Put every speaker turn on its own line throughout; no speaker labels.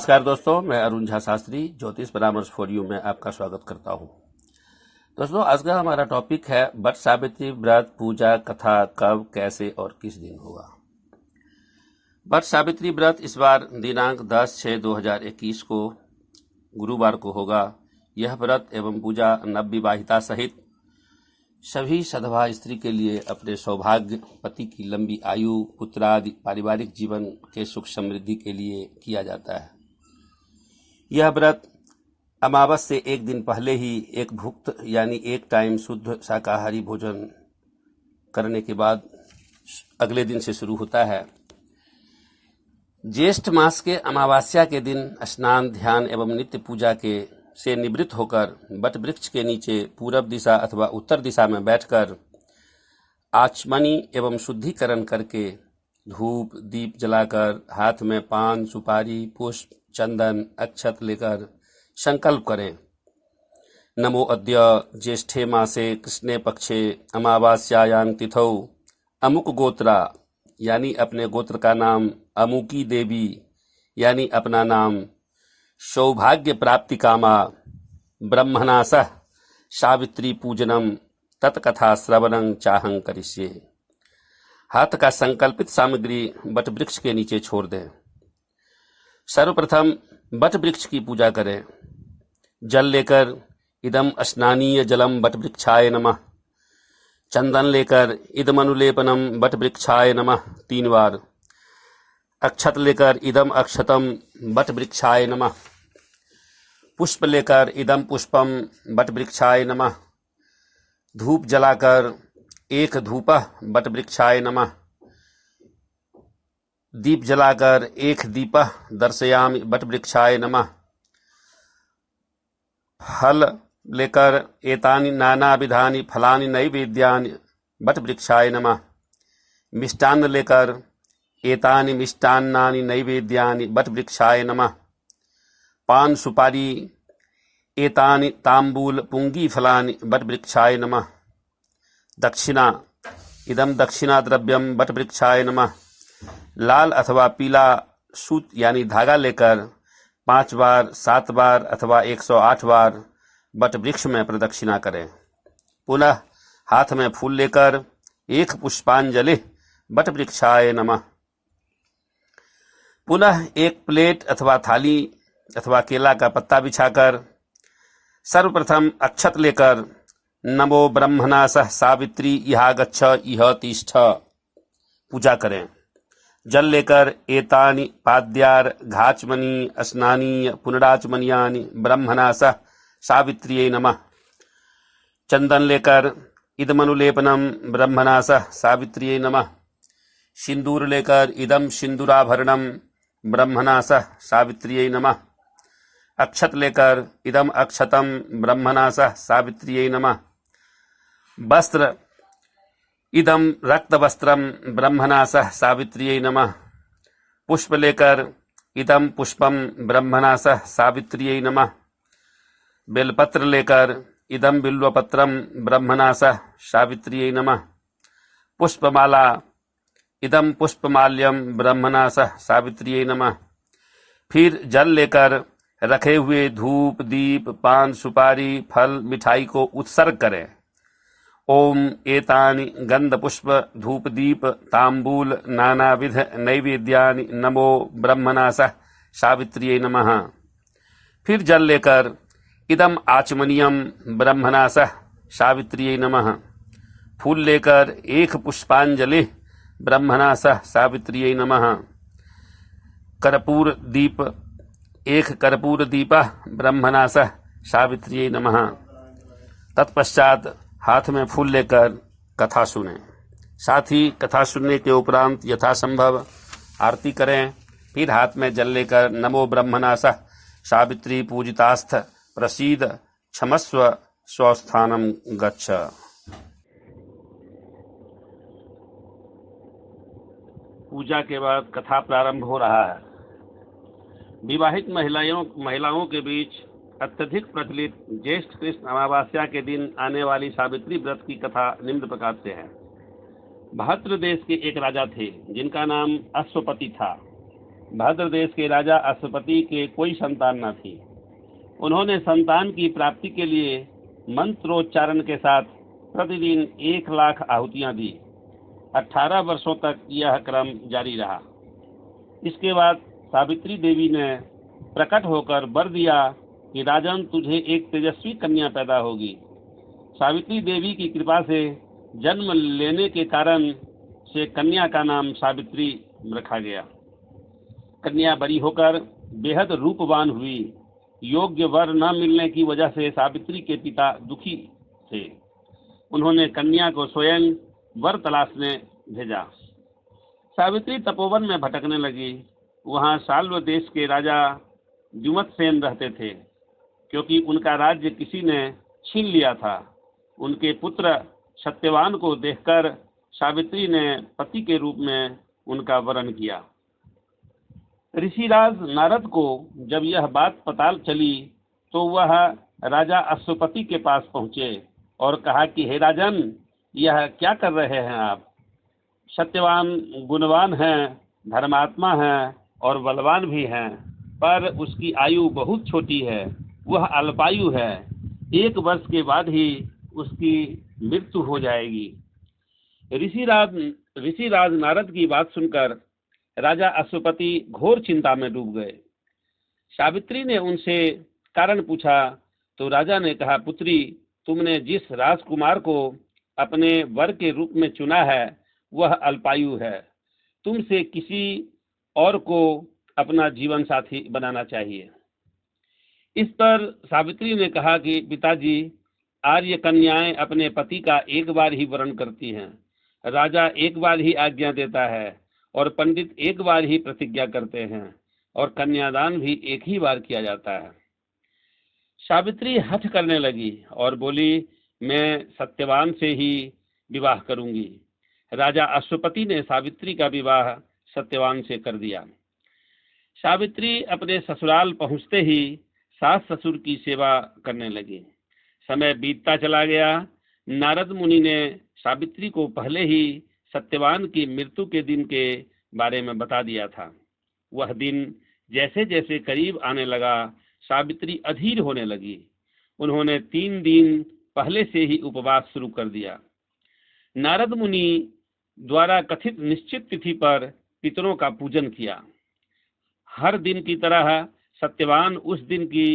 नमस्कार दोस्तों, मैं अरुण झा शास्त्री ज्योतिष परामर्श फॉर यू में आपका स्वागत करता हूं। दोस्तों, आज का हमारा टॉपिक है वट सावित्री व्रत पूजा कथा कब, कैसे और किस दिन होगा। वट सावित्री व्रत इस बार दिनांक 10/6/2021 को गुरुवार को होगा। यह व्रत एवं पूजा नवविवाहिता सहित सभी सधवा स्त्री के लिए अपने सौभाग्य, पति की लंबी आयु, पुत्रादि, पारिवारिक जीवन के सुख समृद्धि के लिए किया जाता है। यह व्रत अमावस से एक दिन पहले ही एक भुक्त यानी एक टाइम शुद्ध शाकाहारी भोजन करने के बाद अगले दिन से शुरू होता है। ज्येष्ठ मास के अमावस्या के दिन स्नान, ध्यान एवं नित्य पूजा के से निवृत्त होकर वट वृक्ष के नीचे पूरब दिशा अथवा उत्तर दिशा में बैठकर आचमनी एवं शुद्धिकरण करके धूप दीप जलाकर हाथ में पान, सुपारी, पुष्प, चंदन, अक्षत लेकर संकल्प करें। नमो अद्य ज्येष्ठे मासे कृष्णे पक्षे अमावास्यायां तिथौ अमुक गोत्रा यानी अपने गोत्र का नाम, अमुकी देवी यानी अपना नाम, सौभाग्य प्राप्ति कामा ब्रह्मणासः सावित्री पूजनम तत्कथा श्रवणं चाहं करिष्ये। हाथ का संकल्पित सामग्री वट वृक्ष के नीचे छोड़ दें। सर्वप्रथम वट वृक्ष की पूजा करें। जल लेकर इदम स्नानीय जलम वट वृक्षाय नमः, चंदन लेकर इदमनुलेपनम वट वृक्षाय नमः 3 बार, अक्षत लेकर इदम अक्षतम वट वृक्षाय नमः, पुष्प लेकर इदम पुष्पम वट वृक्षाय नमः, धूप जलाकर एक धूपः वट वृक्षाय नमः, दीप जलाकर एक दीपः दर्शयामि वट वृक्षाय नमः, फल लेकर एतानि नानाविधानि फलानि नैवेद्यानि वट वृक्षाय नमः, मिष्टान्न लेकर एतानि मिष्टान्नानि नैवेद्यानि वट वृक्षाय नमः, पान सुपारी एतानि तांबूल पुंगी फलानि वट वृक्षाय नमः, दक्षिणा इदम दक्षिणा द्रव्यम वट वृक्षाय नमः। लाल अथवा पीला सूत यानी धागा लेकर 5 बार, 7 बार अथवा 108 बार वट वृक्ष में प्रदक्षिणा करें। पुनः हाथ में फूल लेकर एक पुष्पांजलि वट वृक्षाय नमः। पुनः एक प्लेट अथवा थाली अथवा केला का पत्ता बिछाकर सर्वप्रथम अक्षत लेकर नमो ब्रह्मणासः सावित्री इहा गच्छ इह तिष्ठ पूजा करें। जल लेकर एतानि पाद्यार घाचमनी स्नानीय पुनराचमनियानि ब्रह्मणासः सावित्र्यै नमः। चंदन लेकर इदमनुलेपनम ब्रह्मणासः सावित्र्यै नमः। सिंदूर लेकर इदम सिंदूराभरणम ब्रह्मणासः सावित्र्यै नमः। अक्षत लेकर इदम अक्षतम ब्रह्मणासः सावित्र्यै नमः। वस्त्र इदम रक्तवस्त्रम ब्रह्मणासः सावित्र्यै नमः। पुष्प लेकर इदम पुष्पम ब्रह्मणासः सावित्र्यै नमः। बेलपत्र लेकर इदम बिल्वपत्रम ब्रह्मणासः सावित्र्यै नमः। पुष्पमाला इदम पुष्पमाल्यम ब्रह्मणासः सावित्र्यै नमः। फिर जल लेकर रखे हुए धूप दीप पान सुपारी फल मिठाई को उत्सर्ग करें। ओम एतानि गंध पुष्प धूप दीप तांबूल नानाविध नैवेद्यानि नमो ब्रह्मणासः सावित्र्यै नमः। फिर जल लेकर इदम आचमनियम ब्रह्मणासः सावित्र्यै नमः। फूल लेकर एक पुष्पांजलि ब्रह्मणासः सावित्र्यै नमः। कर्पूर दीप एक कर्पूर दीपः ब्रह्मणासः सावित्र्यै नमः। तत्पश्चात हाथ में फूल लेकर कथा सुनें। साथ ही कथा सुनने के उपरांत यथासंभव आरती करें। फिर हाथ में जल लेकर नमो ब्रह्मणासः सावित्री पूजितास्थ प्रसीद क्षमस्व स्वस्थानम गच्छ। पूजा के बाद कथा प्रारंभ हो रहा है। विवाहित महिलाओं के बीच अत्यधिक प्रचलित ज्येष्ठ कृष्ण अमावस्या के दिन आने वाली सावित्री व्रत की कथा निम्न प्रकार से है। भद्र देश के एक राजा थे जिनका नाम अश्वपति था। भद्र देश के राजा अश्वपति के कोई संतान न थी। उन्होंने संतान की प्राप्ति के लिए मंत्रोच्चारण के साथ प्रतिदिन 1,00,000 आहुतियां दी। 18 वर्षों तक यह क्रम जारी रहा। इसके बाद सावित्री देवी ने प्रकट होकर वर दिया कि राजन, तुझे एक तेजस्वी कन्या पैदा होगी। सावित्री देवी की कृपा से जन्म लेने के कारण से कन्या का नाम सावित्री रखा गया। कन्या बड़ी होकर बेहद रूपवान हुई। योग्य वर न मिलने की वजह से सावित्री के पिता दुखी थे। उन्होंने कन्या को स्वयं वर तलाशने भेजा। सावित्री तपोवन में भटकने लगी। वहां साल्व देश के राजा द्युमत्सेन रहते थे, क्योंकि उनका राज्य किसी ने छीन लिया था। उनके पुत्र सत्यवान को देखकर सावित्री ने पति के रूप में उनका वरण किया। ऋषिराज नारद को जब यह बात पता चली तो वह राजा अश्वपति के पास पहुंचे और कहा कि हे राजन, यह क्या कर रहे हैं आप? सत्यवान गुणवान हैं, धर्मात्मा हैं और बलवान भी हैं, पर उसकी आयु बहुत छोटी है। वह अल्पायु है। 1 वर्ष के बाद ही उसकी मृत्यु हो जाएगी। ऋषिराज नारद की बात सुनकर राजा अश्वपति घोर चिंता में डूब गए। सावित्री ने उनसे कारण पूछा तो राजा ने कहा, पुत्री, तुमने जिस राजकुमार को अपने वर के रूप में चुना है वह अल्पायु है। तुमसे किसी और को अपना जीवन साथी बनाना चाहिए। इस पर सावित्री ने कहा कि पिताजी, आर्य कन्याएं अपने पति का एक बार ही वरण करती हैं। राजा एक बार ही आज्ञा देता है और पंडित एक बार ही प्रतिज्ञा करते हैं और कन्यादान भी एक ही बार किया जाता है। सावित्री हठ करने लगी और बोली, मैं सत्यवान से ही विवाह करूंगी। राजा अश्वपति ने सावित्री का विवाह सत्यवान से कर दिया। सावित्री अपने ससुराल पहुंचते ही सास ससुर की सेवा करने लगी। समय बीतता चला गया। नारद मुनि ने सावित्री को पहले ही सत्यवान की मृत्यु के दिन के बारे में बता दिया था। वह दिन जैसे जैसे करीब आने लगा, सावित्री अधीर होने लगी। उन्होंने 3 दिन पहले से ही उपवास शुरू कर दिया। नारद मुनि द्वारा कथित निश्चित तिथि पर पितरों का पूजन किया। हर दिन की तरह सत्यवान उस दिन की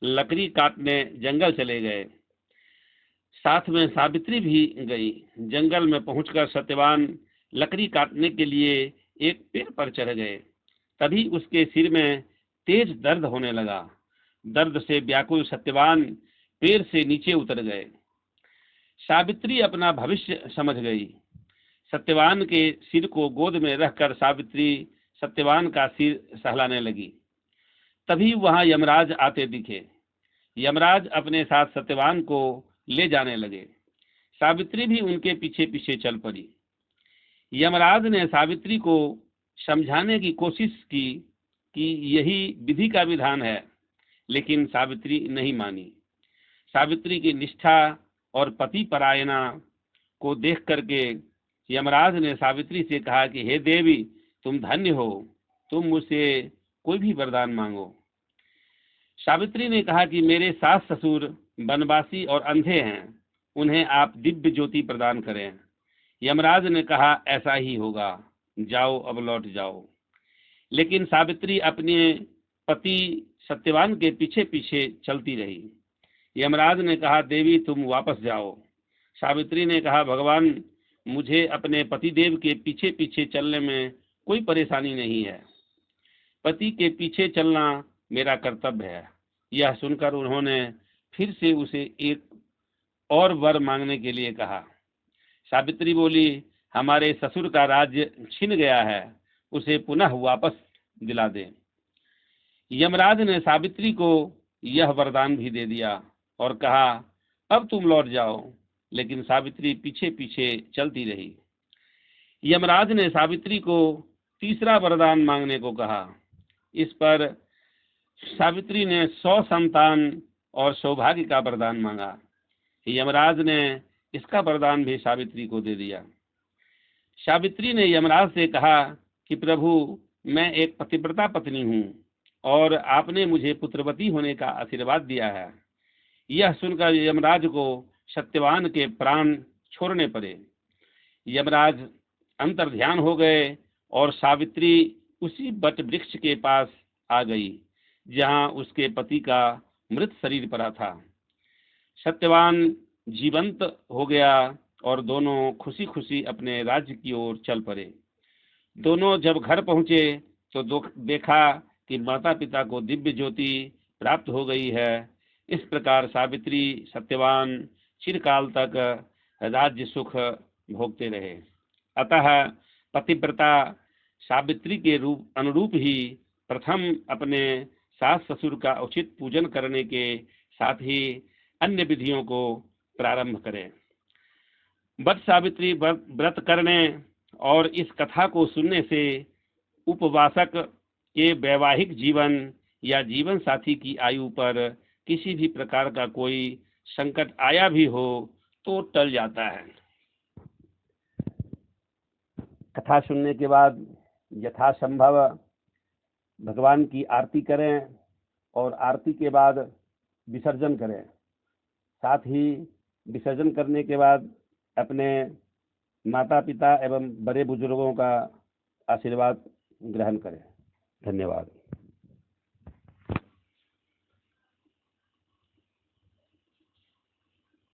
लकड़ी काटने जंगल चले गए। साथ में सावित्री भी गई। जंगल में पहुंचकर सत्यवान लकड़ी काटने के लिए एक पेड़ पर चढ़ गए। तभी उसके सिर में तेज दर्द होने लगा। दर्द से व्याकुल सत्यवान पेड़ से नीचे उतर गए। सावित्री अपना भविष्य समझ गई। सत्यवान के सिर को गोद में रखकर सावित्री सत्यवान का सिर सहलाने लगी। तभी वहां यमराज आते दिखे। यमराज अपने साथ सत्यवान को ले जाने लगे। सावित्री भी उनके पीछे पीछे चल पड़ी। यमराज ने सावित्री को समझाने की कोशिश की कि यही विधि का विधान है, लेकिन सावित्री नहीं मानी। सावित्री की निष्ठा और पति परायणा को देख करके यमराज ने सावित्री से कहा कि हे देवी, तुम धन्य हो, तुम मुझसे कोई भी वरदान मांगो। सावित्री ने कहा कि मेरे सास ससुर वनवासी और अंधे हैं, उन्हें आप दिव्य ज्योति प्रदान करें। यमराज ने कहा, ऐसा ही होगा, जाओ अब लौट जाओ। लेकिन सावित्री अपने पति सत्यवान के पीछे पीछे चलती रही। यमराज ने कहा, देवी तुम वापस जाओ। सावित्री ने कहा, भगवान, मुझे अपने पतिदेव के पीछे पीछे चलने में कोई परेशानी नहीं है। पति के पीछे चलना मेरा कर्तव्य है। यह सुनकर उन्होंने फिर से उसे एक और वर मांगने के लिए कहा। सावित्री बोली, हमारे ससुर का राज्य छिन गया है, उसे पुनः वापस दिला दे। यमराज ने सावित्री को यह वरदान भी दे दिया और कहा, अब तुम लौट जाओ। लेकिन सावित्री पीछे पीछे चलती रही। यमराज ने सावित्री को तीसरा वरदान मांगने को कहा। इस पर सावित्री ने 100 संतान और सौभाग्य का वरदान मांगा। यमराज ने इसका वरदान भी सावित्री को दे दिया। सावित्री ने यमराज से कहा कि प्रभु, मैं एक पतिव्रता पत्नी हूँ और आपने मुझे पुत्रवती होने का आशीर्वाद दिया है। यह सुनकर यमराज को सत्यवान के प्राण छोड़ने पड़े। यमराज अंतर्ध्यान हो गए और सावित्री उसी बट वृक्ष के पास आ गई जहाँ उसके पति का मृत शरीर पड़ा था। सत्यवान जीवंत हो गया और दोनों खुशी खुशी अपने राज्य की ओर चल पड़े। दोनों जब घर पहुंचे तो देखा कि माता पिता को दिव्य ज्योति प्राप्त हो गई है। इस प्रकार सावित्री सत्यवान चिरकाल तक राज्य सुख भोगते रहे। अतः पतिव्रता सावित्री के रूप अनुरूप ही प्रथम अपने सास ससुर का उचित पूजन करने के साथ ही अन्य विधियों को प्रारंभ करें। वट सावित्री व्रत करने और इस कथा को सुनने से उपवासक के वैवाहिक जीवन या जीवन साथी की आयु पर किसी भी प्रकार का कोई संकट आया भी हो तो टल जाता है। कथा सुनने के बाद यथासंभव भगवान की आरती करें और आरती के बाद विसर्जन करें। साथ ही विसर्जन करने के बाद अपने माता पिता एवं बड़े बुजुर्गों का आशीर्वाद ग्रहण करें। धन्यवाद।